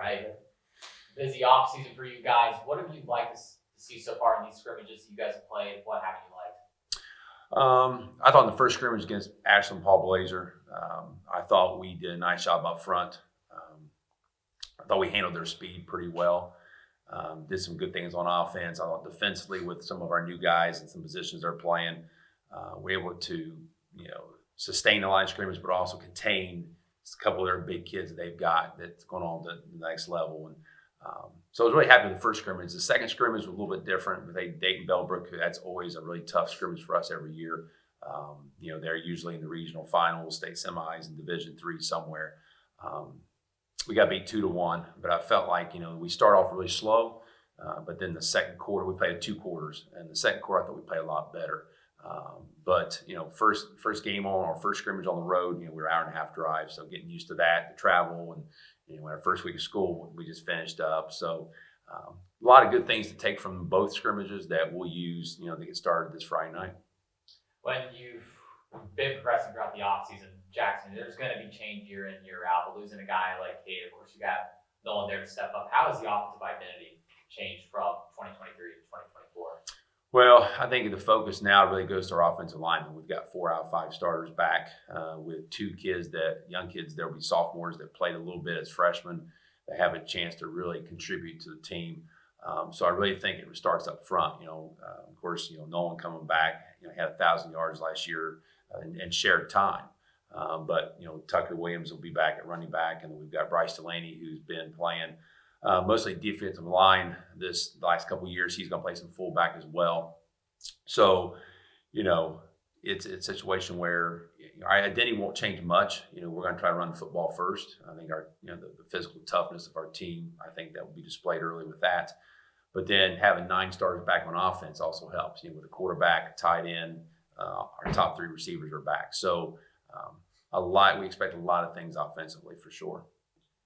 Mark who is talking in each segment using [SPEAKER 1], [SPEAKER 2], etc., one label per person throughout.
[SPEAKER 1] right? Busy off season for you guys. What have you liked to see so far in these scrimmages that you guys have played? What haven't you liked?
[SPEAKER 2] I thought in the first scrimmage against Ashland Paul Blazer, I thought we did a nice job up front. I thought we handled their speed pretty well. Did some good things on offense. I thought defensively with some of our new guys and some positions they're playing, we're able to, sustain the line of scrimmage, but also contain a couple of their big kids that they've got that's going on to the next level. And so I was really happy with the first scrimmage. The second scrimmage was a little bit different with Dayton Bellbrook. That's always a really tough scrimmage for us every year. They're usually in the regional finals, state semis, and Division III somewhere. We got beat 2-1, but I felt like we start off really slow, but then the second quarter we played 2 quarters, and the second quarter I thought we played a lot better. But first game on our first scrimmage on the road, we were an hour and a half drive, so getting used to that, the travel, and our first week of school we just finished up. So a lot of good things to take from both scrimmages that we'll use, to get started this Friday night.
[SPEAKER 1] When you've been progressing throughout the offseason, Jackson, there's going to be change year in, year out. But losing a guy like Cade, of course, you got no one there to step up. How has the offensive identity changed from 2023 to 2024?
[SPEAKER 2] Well, I think the focus now really goes to our offensive linemen. We've got 4 out of 5 starters back with 2 young kids. There'll be sophomores that played a little bit as freshmen that have a chance to really contribute to the team. So I really think it starts up front. Of course, Nolan coming back, had 1,000 yards last year and shared time. But Tucker Williams will be back at running back, and then we've got Bryce Delaney who's been playing mostly defensive line this last couple of years. He's going to play some fullback as well. So, it's a situation where our identity won't change much. We're going to try to run the football first. I think our, the physical toughness of our team, I think that will be displayed early with that. But then having 9 starters back on offense also helps. With a quarterback, a tight end, our top 3 receivers are back. So we expect a lot of things offensively for sure.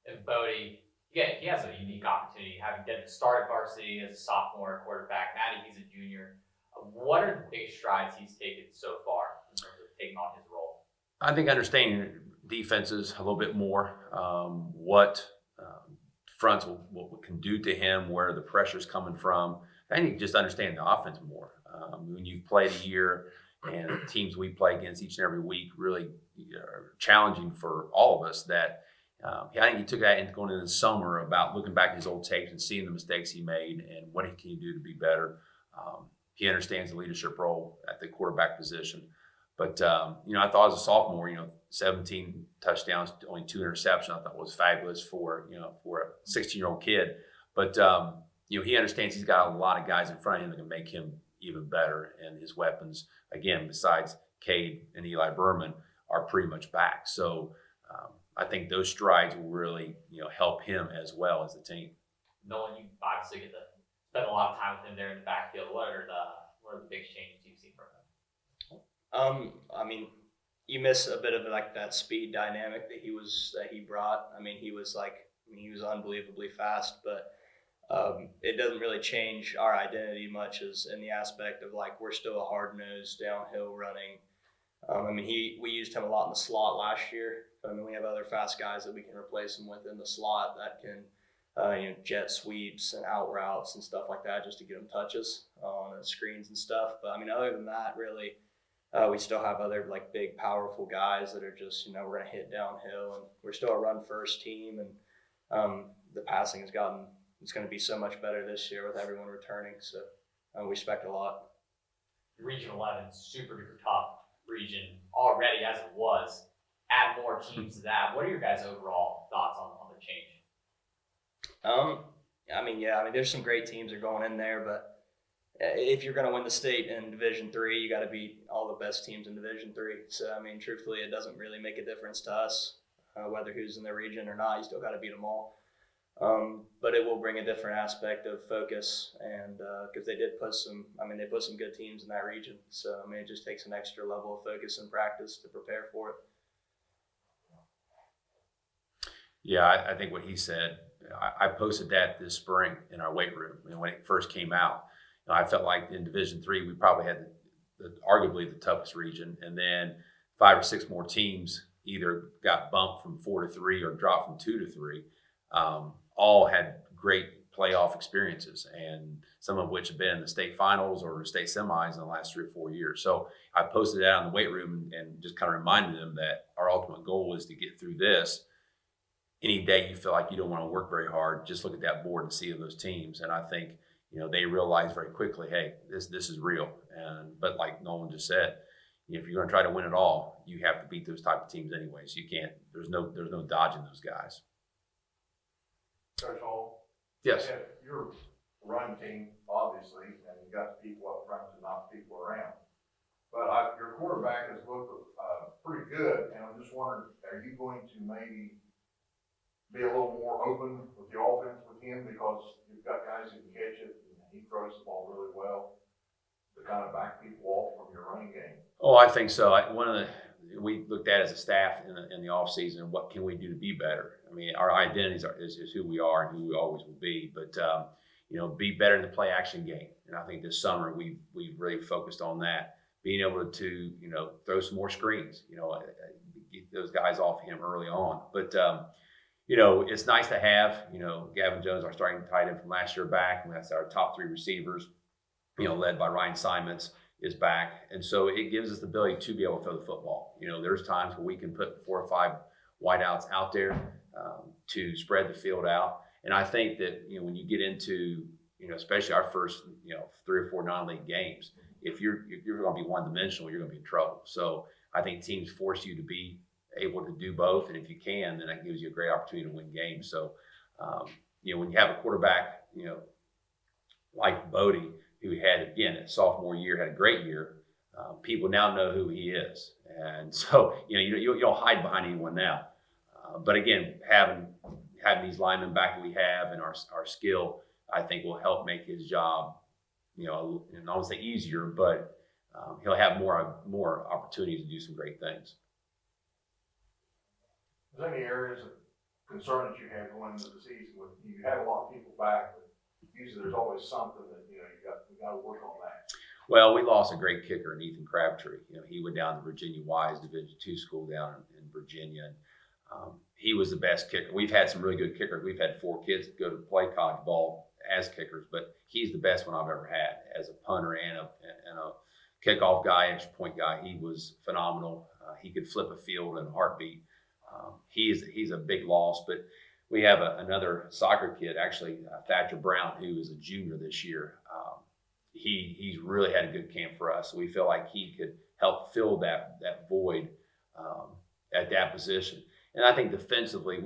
[SPEAKER 1] And Bodie, he has a unique opportunity, having started varsity as a sophomore quarterback. Maddie, he's a junior. What are the big strides he's taken so far in terms of taking on his role?
[SPEAKER 2] I think understanding defenses a little bit more, what fronts what can do to him, where the pressure's coming from. I think just understanding the offense more. When you've played a year and the teams we play against each and every week really are challenging for all of us, that I think he took that into going into the summer about looking back at his old tapes and seeing the mistakes he made and what he can do to be better. He understands the leadership role at the quarterback position. But, I thought as a sophomore, 17 touchdowns, only 2 interceptions, I thought was fabulous for a 16-year-old kid. But, he understands he's got a lot of guys in front of him that can make him even better. And his weapons, again, besides Cade and Eli Berman, are pretty much back. So I think those strides will really, help him as well as the team.
[SPEAKER 1] Nolan, you obviously get to spend a lot of time with him there in the backfield. What are the big changes you've seen from him?
[SPEAKER 3] You miss a bit of that speed dynamic that he brought. He was unbelievably fast, but it doesn't really change our identity much as in the aspect of we're still a hard-nosed downhill running. We used him a lot in the slot last year. We have other fast guys that we can replace him with in the slot that can jet sweeps and out routes and stuff like that just to get him touches on the screens and stuff. But other than that, really, we still have other big, powerful guys that are just, we're going to hit downhill, and we're still a run-first team, and the passing it's going to be so much better this year with everyone returning. So we expect a lot.
[SPEAKER 1] Region 11, super duper tough region already as it was. Add more teams to that. What are your guys' overall thoughts on the change?
[SPEAKER 3] There's some great teams that are going in there, but if you're going to win the state in Division III, you got to beat all the best teams in Division III. So, truthfully, it doesn't really make a difference to us whether who's in the region or not. You still got to beat them all. But it will bring a different aspect of focus, and because they put some good teams in that region. So, it just takes an extra level of focus and practice to prepare for it.
[SPEAKER 2] Yeah, I think what he said, I posted that this spring in our weight room. When it first came out, I felt like in Division III, we probably had arguably the toughest region. And then 5 or 6 more teams either got bumped from 4 to 3 or dropped from 2 to 3. all had great playoff experiences, and some of which have been in the state finals or state semis in the last 3 or 4 years. So I posted that on the weight room and just kind of reminded them that our ultimate goal is to get through this. Any day you feel like you don't want to work very hard, just look at that board and see those teams. And I think, they realize very quickly, hey, this is real. But like Nolan just said, if you're going to try to win it all, you have to beat those type of teams anyways. You can't. There's no dodging those guys.
[SPEAKER 4] Coach Hall,
[SPEAKER 2] Yes.
[SPEAKER 4] yeah, you're a run team, obviously, and you got the people up front to knock people around. But your quarterback has looked pretty good, and I'm just wondering, are you going to maybe be a little more open with the offense with him because you've got guys who can catch it and he throws the ball really well to kind of back people off from your running game?
[SPEAKER 2] Oh, I think so. We looked at as a staff in the off season, what can we do to be better? I mean, our identities is who we are and who we always will be. But be better in the play action game. And I think this summer we've really focused on that, being able to throw some more screens. Get those guys off him early on. But it's nice to have Gavin Jones, our starting tight end from last year, back, and that's our top 3 receivers. Led by Ryan Simons, is back. And so it gives us the ability to be able to throw the football. There's times where we can put 4 or 5 wideouts out there to spread the field out. And I think that, when you get into, especially our first, 3 or 4 non-league games, if you're going to be one-dimensional, you're going to be in trouble. So I think teams force you to be able to do both. And if you can, then that gives you a great opportunity to win games. So, when you have a quarterback, like Bodie, who had, again, a sophomore year, had a great year. People now know who he is. And so, you don't hide behind anyone now. But again, having these linemen back that we have and our skill, I think will help make his job, and I don't want to say easier, but he'll have more opportunities to do some great things.
[SPEAKER 4] Is there any areas of concern that you have going into the season? You have a lot of people back, but usually there's always something that you got to work on that.
[SPEAKER 2] Well, we lost a great kicker in Ethan Crabtree. He went down to Virginia Wise Division II school down in Virginia. And, he was the best kicker. We've had some really good kickers. We've had 4 kids that go to play college ball as kickers, but he's the best one I've ever had as a punter and a kickoff guy, extra point guy. He was phenomenal. He could flip a field in a heartbeat. He's a big loss, but we have another soccer kid, actually, Thatcher Brown, who is a junior this year. He's really had a good camp for us. So we feel like he could help fill that void at that position. And I think defensively,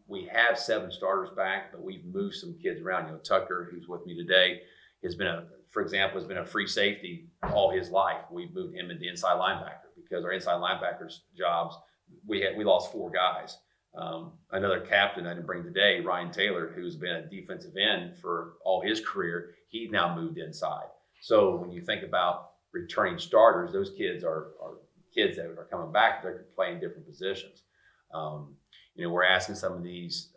[SPEAKER 2] we have 7 starters back, but we've moved some kids around. Tucker, who's with me today, has been a free safety all his life. We've moved him into inside linebacker because our inside linebackers jobs, we lost 4 guys. Another captain I didn't bring today, Ryan Taylor, who's been a defensive end for all his career, he's now moved inside. So when you think about returning starters, those kids are kids that are coming back. They're playing different positions. We're asking some of these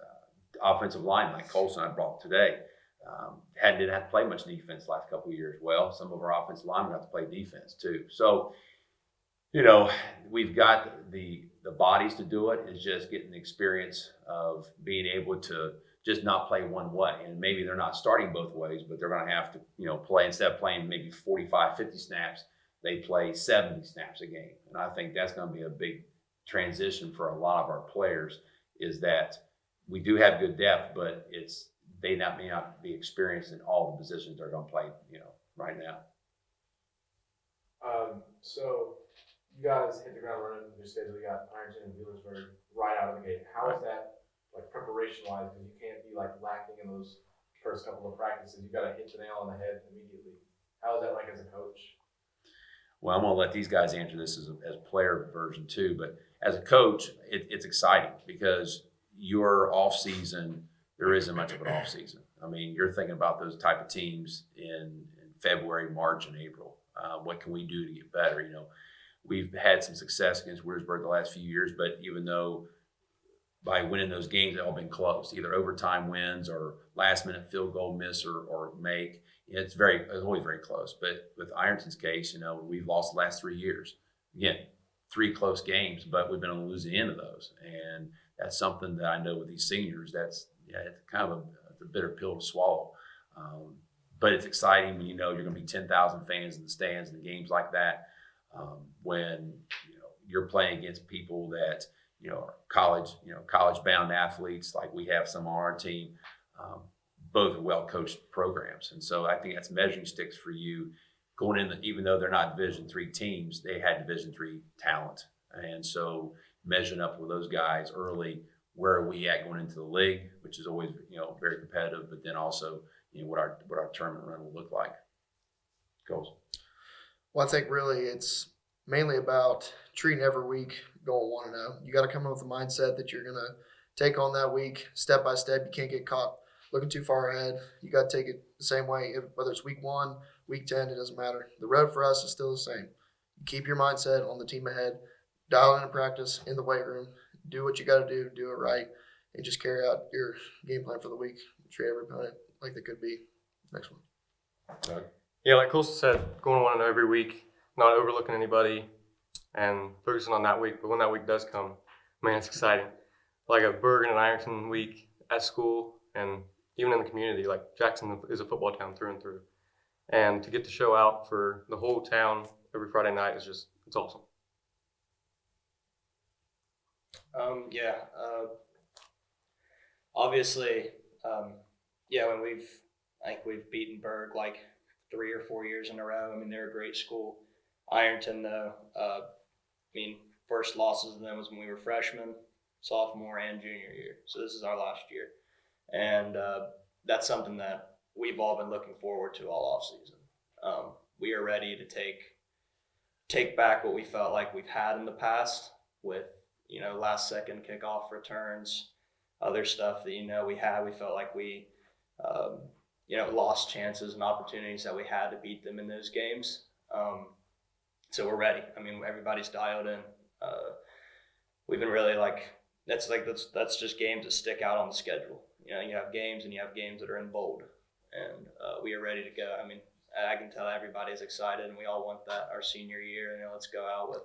[SPEAKER 2] offensive linemen, like Colson I brought today, didn't have to play much defense the last couple of years. Well, some of our offensive linemen have to play defense too. So, we've got the bodies to do it. It's just getting the experience of being able to just not play one way. And maybe they're not starting both ways, but they're going to have to, play, instead of playing maybe 45, 50 snaps, they play 70 snaps a game. And I think that's going to be a big transition for a lot of our players, is that we do have good depth, but they may not be experienced in all the positions they're going to play, right now.
[SPEAKER 5] So you guys hit the ground running with your schedule. You got Ironton and Wheelersburg right out of the gate. How is that, preparation-wise? Because you can't be lacking in those first couple of practices. You got to hit the nail on the head immediately. How is that like as a coach?
[SPEAKER 2] Well, I'm going to let these guys answer this as player version too. But as a coach, it's exciting because your off season, there isn't much of an off season. I mean, you're thinking about those type of teams in February, March, and April. What can we do to get better? We've had some success against Wheelersburg the last few years, but even though by winning those games, they've all been close, either overtime wins or last-minute field goal miss or make. It's always very close. But with Ironton's case, we've lost the last 3 years. Again, 3 close games, but we've been on the losing end of those. And that's something that I know with these seniors, yeah, it's kind of a bitter pill to swallow. But it's exciting when you know you're going to be 10,000 fans in the stands and games like that. When you're playing against people that are college bound athletes like we have some on our team. Both are well coached programs, and so I think that's measuring sticks for you going in. Even though they're not Division III teams, they had Division III talent, and so measuring up with those guys early. Where are we at going into the league, which is always very competitive, but then also what our tournament run will look like. Goals.
[SPEAKER 6] Well, I think really it's mainly about treating every week going 1-0. You got to come in with a mindset that you're gonna take on that week step by step. You can't get caught looking too far ahead. You got to take it the same way, whether it's week 1, week 10, it doesn't matter. The road for us is still the same. You keep your mindset on the team ahead, dial in practice, in the weight room, do what you got to do it right, and just carry out your game plan for the week. Treat every opponent like they could be. Next one.
[SPEAKER 7] Yeah, like Coastal said, going 1-0 every week, not overlooking anybody, and focusing on that week. But when that week does come, man, it's exciting. Like a Bergen and Ironton week at school, and even in the community, like Jackson is a football town through and through. And to get to show out for the whole town every Friday night is it's awesome.
[SPEAKER 3] Obviously, when I think we've beaten Berg like 3 or 4 years in a row. I mean, they're a great school. Ironton, though, first losses to them was when we were freshmen, sophomore, and junior year. So this is our last year. And that's something that we've all been looking forward to all off season. We are ready to take back what we felt like we've had in the past with, last second kickoff returns, other stuff that, we had. We felt like we, lost chances and opportunities that we had to beat them in those games. So we're ready. I mean, everybody's dialed in. We've been really that's just games that stick out on the schedule. You have games and you have games that are in bold, and we are ready to go. I mean, I can tell everybody's excited, and we all want that our senior year. Let's go out with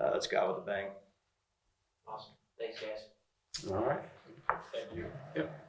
[SPEAKER 3] a bang.
[SPEAKER 1] Awesome. Thanks, guys.
[SPEAKER 2] All right.
[SPEAKER 1] Thank you.
[SPEAKER 2] Yep.